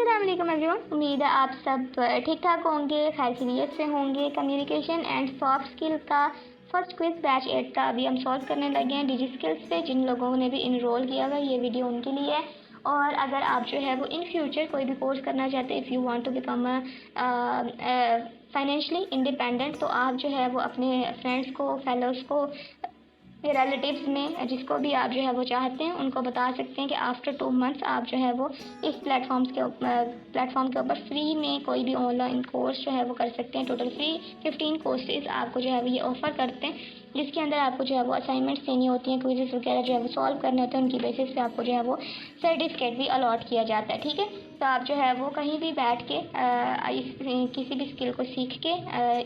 अस्सलाम वालेकुम एवरीवन, उम्मीद है आप सब ठीक ठाक होंगे, खैर खैरियत से होंगे। कम्युनिकेशन एंड सॉफ्ट स्किल का फर्स्ट क्विज बैच 8 का अभी हम सॉल्व करने लगे हैं डिजी स्किल्स पे। जिन लोगों ने भी इनरोल किया हुआ ये वीडियो उनके लिए है। और अगर आप जो है वो इन फ्यूचर कोई भी कोर्स करना चाहते हैं, if you want to become financially independent, तो आप जो है वो अपने फ्रेंड्स को, फेलोज़ को, रिलेटिव्स में जिसको भी आप जो है वो चाहते हैं उनको बता सकते हैं कि आफ्टर 2 मंथ्स आप जो है वो इस प्लेटफॉर्म के ऊपर फ्री में कोई भी ऑनलाइन कोर्स जो है वो कर सकते हैं। टोटल फ्री 15 कोर्सेज आपको जो है वो ये ऑफ़र करते हैं, जिसके अंदर आपको जो है वो असाइनमेंट्स देनी होती हैं, क्विज़ेस वगैरह जो है वो सॉल्व करने होते हैं। उनकी बेसिस पे आपको जो है वो सर्टिफिकेट भी अलॉट किया जाता है। ठीक है, तो आप जो है वो कहीं भी बैठ के किसी भी स्किल को सीख के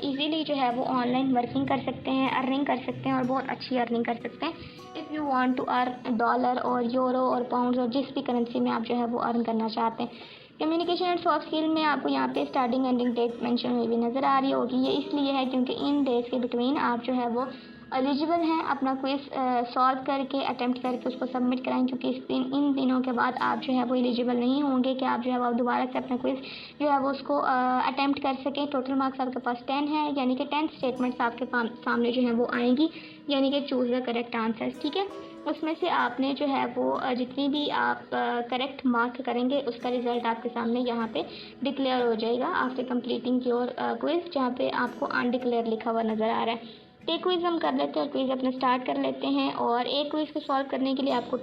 इजीली जो है वो ऑनलाइन वर्किंग कर सकते हैं, अर्निंग कर सकते हैं और बहुत अच्छी अर्निंग कर सकते हैं। If you want to earn dollar और यूरो और पाउंड्स और जिस भी करेंसी में आप जो है वो अर्न करना चाहते हैं। कम्युनिकेशन एंड सॉफ्ट स्किल में आपको यहाँ पे स्टार्टिंग एंडिंग डेट मेंशन हुई भी नज़र आ रही होगी। ये इसलिए है क्योंकि इन डेज के बिटवीन आप जो है वो एलिजिबल हैं अपना क्विज़ सॉल्व करके, अटेम्प्ट करके उसको सबमिट कराएं, क्योंकि इन दिनों के बाद आप जो है वो एलिजिबल नहीं होंगे कि आप जो है वो दोबारा से अपना क्विज़ जो है वो उसको अटेम्प्ट कर सकें। टोटल मार्क्स आपके पास 10 है, यानी कि 10 स्टेटमेंट्स आपके सामने जो है वो आएंगी, यानी कि चूज़ द करेक्ट आंसर्स। ठीक है, उसमें से आपने जो है वो जितनी भी आप करेक्ट मार्क करेंगे उसका रिज़ल्ट आपके सामने यहाँ पे डिक्लेयर हो जाएगा आफ्टर कंप्लीटिंग योर क्विज़, जहाँ पे आपको अनडिक्लेयर लिखा हुआ नज़र आ रहा है। एक क्विज़ हम कर लेते हैं और क्विज़ अपना स्टार्ट कर लेते हैं। और एक क्विज़ को सॉल्व करने के लिए आपको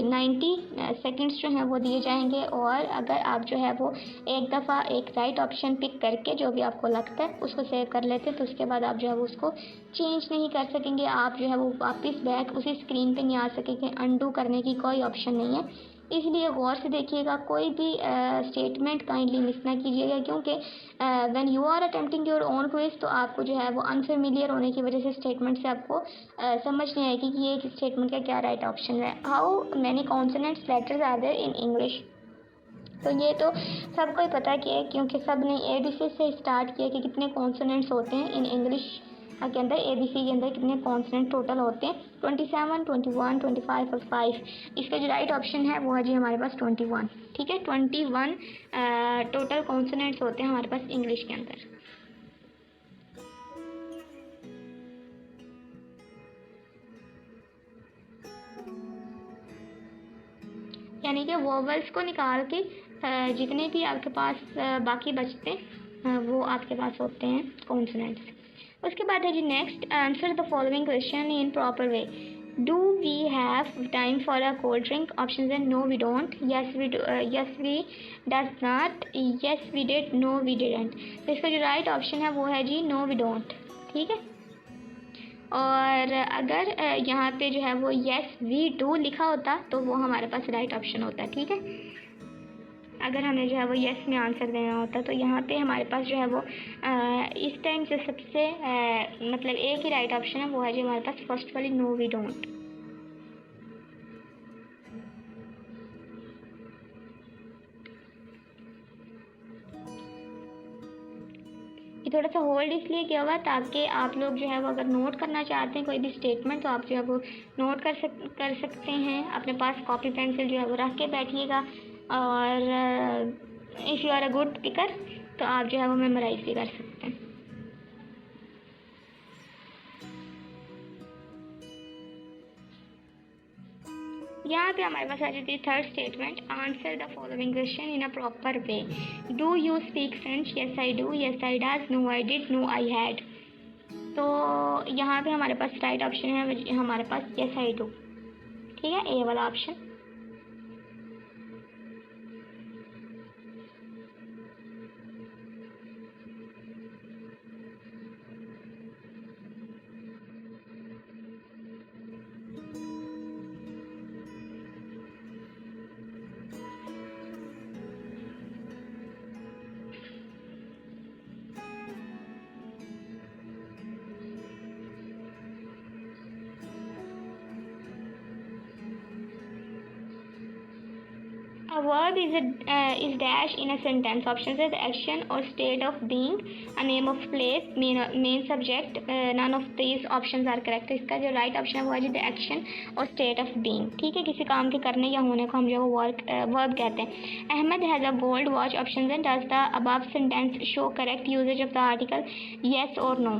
90 सेकंड्स जो हैं वो दिए जाएंगे। और अगर आप जो है वो एक दफ़ा एक राइट ऑप्शन पिक करके जो भी आपको लगता है उसको सेव कर लेते हैं, तो उसके बाद आप जो है वो उसको चेंज नहीं कर सकेंगे। आप जो है वो वापस बैक उसी स्क्रीन पे नहीं आ सकेंगे, अनडू करने की कोई ऑप्शन नहीं है। इसलिए गौर से देखिएगा, कोई भी स्टेटमेंट काइंडली मिस ना कीजिएगा, क्योंकि when you are attempting your own quiz तो आपको जो है वो अनफेमिलियर होने की वजह से स्टेटमेंट से आपको समझ नहीं आएगी कि ये स्टेटमेंट का क्या राइट ऑप्शन है। How many consonants letters are there in English, तो ये तो सबको ही पता कि है, क्योंकि सब ने एबीसी से स्टार्ट किया कि कितने कॉन्सोनेंट्स होते हैं इन इंग्लिश के अंदर। एबीसी के अंदर कितने कॉन्सोनेंट टोटल होते हैं? 27, 21, 25 और 5। इसका जो राइट ऑप्शन है वो है जी हमारे पास 21। ठीक है, 21 टोटल कॉन्सोनेंट्स होते हैं हमारे पास इंग्लिश के अंदर। यानी कि वोवल्स को निकाल के जितने भी आपके पास बाकी बचते हैं वो आपके पास होते हैं कॉन्सोनेंट्स। उसके बाद है जी next, answer the following question in proper way. Do we have time for a cold drink? Option है no we don't, yes we does not, yes we did, no we didn't. तो इसका जो right option है वो है जी no we don't. ठीक है, और अगर यहाँ पे जो है वो येस वी डू लिखा होता तो वो हमारे पास राइट ऑप्शन होता। ठीक है, अगर हमें जो है वो येस में आंसर देना होता तो यहाँ पे हमारे पास जो है वो इस टाइम जो सबसे मतलब एक ही राइट ऑप्शन है वो है जो हमारे पास फर्स्ट वाली नो वी डोंट। ये थोड़ा सा होल्ड इसलिए किया हुआ ताकि आप लोग जो है वो अगर नोट करना चाहते हैं कोई भी स्टेटमेंट तो आप जो है वो नोट कर सकते हैं। अपने पास कॉपी पेंसिल जो है वो रख के बैठिएगा, और if you are a good speaker तो आप जो है वो मेमोराइज भी कर सकते हैं। यहाँ पे हमारे पास आ जाती है third statement, answer the following question in a proper way. Do you speak French? Yes I do, yes I does, no I did, no I had. तो यहाँ पे हमारे पास राइट ऑप्शन है हमारे पास यस आई डू। ठीक है, ए वाला option. A verb is dash in a sentence. Option is action or state of being, a name of place, main subject. None of these options are correct. इसका जो right option है वो है जी the action और state of being. ठीक है, किसी काम के करने या होने को हम जो verb कहते हैं. Ahmed has a gold watch. Option is does the above sentence show correct usage of the article? Yes or no.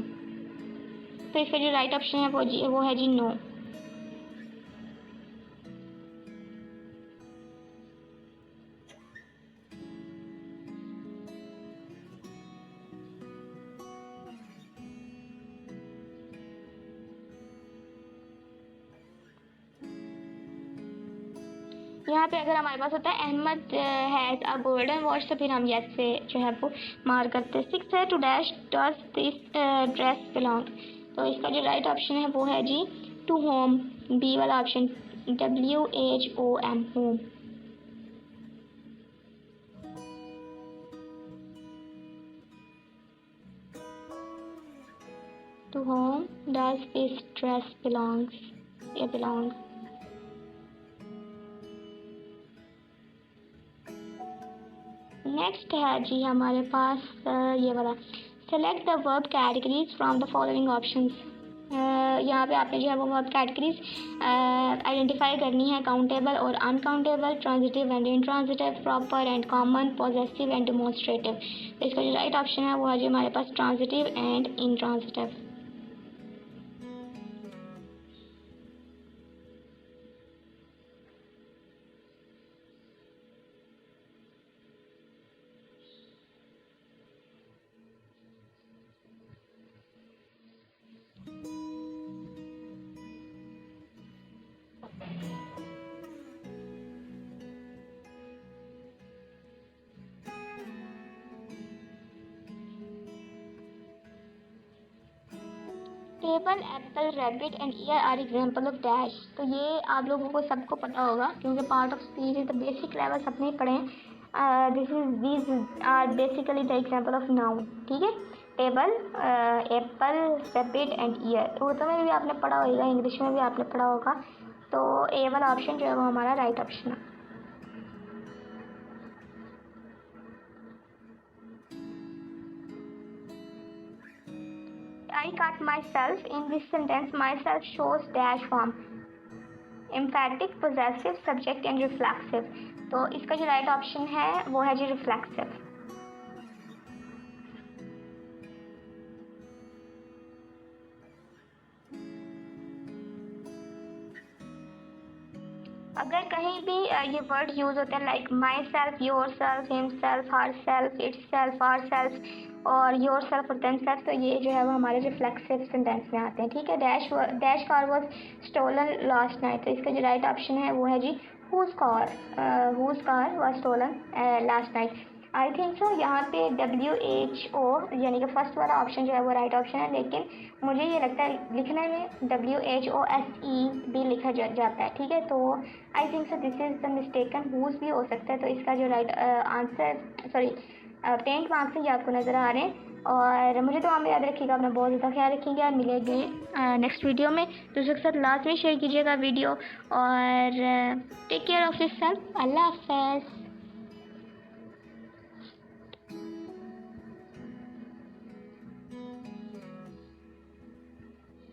तो इसका जो right option है वो है जी no. यहाँ पे अगर हमारे पास होता है Ahmad has a golden watch तो फिर हम यस से जो है वो मार करते हैं. 6 है to dash does this dress belong. तो इसका जो राइट ऑप्शन है वो है जी टू होम. बी वाला ऑप्शन WHOM whom. To whom does this dress belongs या बिलोंग्स. नेक्स्ट है जी हमारे पास ये वाला. Select the verb categories from the following options. यहाँ पे आपने जो है वो वर्ब कैटेगरीज आइडेंटिफाई करनी है. काउंटेबल और uncountable, transitive and intransitive, proper and common, possessive and demonstrative. तो इसका जो राइट ऑप्शन है वो है जी हमारे पास transitive and intransitive. Table, apple, rabbit and ear are example of dash. तो ये आप लोगों को सबको पता होगा क्योंकि part of speech is the basic level सबने पढ़े हैं. These are basically the example of noun. ठीक है, table, apple, rabbit and ear. Urdu में भी आपने पढ़ा होगा, इंग्लिश में भी आपने पढ़ा होगा. तो ए वाला ऑप्शन जो है वो हमारा राइट ऑप्शन है. I cut myself. In this sentence, myself shows dash form. Emphatic, possessive, subject and reflexive. तो इसका जो राइट ऑप्शन है वो है जी रिफ्लेक्सिव. अगर कहीं भी ये वर्ड यूज होते हैं like myself, yourself, himself, herself, itself, ourself और योर सेल्फ और देम सेल्फ, तो ये जो है वो हमारे रिफ्लेक्सिव सेंटेंस में आते हैं. ठीक है, dash car was stolen last night. तो इसका जो राइट ऑप्शन है वो है जी whose car was stolen last night. I think so यहाँ पे WHO यानी कि फर्स्ट वाला ऑप्शन जो है वो राइट ऑप्शन है, लेकिन मुझे ये लगता है लिखने में WHOSE भी लिखा जाता है. ठीक है, तो I think so this is the mistaken. Whose भी हो सकता है. तो इसका जो राइट आंसर पेंट मार्क्स ही आपको नज़र आ रहे हैं. और मुझे तो आप याद रखिएगा, अपना बहुत ज़्यादा ख्याल रखिएगा. मिलेंगे नेक्स्ट वीडियो में. दूसरे के साथ लास्ट में शेयर कीजिएगा वीडियो. और टेक केयर ऑफ़ योरसेल्फ. अल्लाह हाफ़िज़.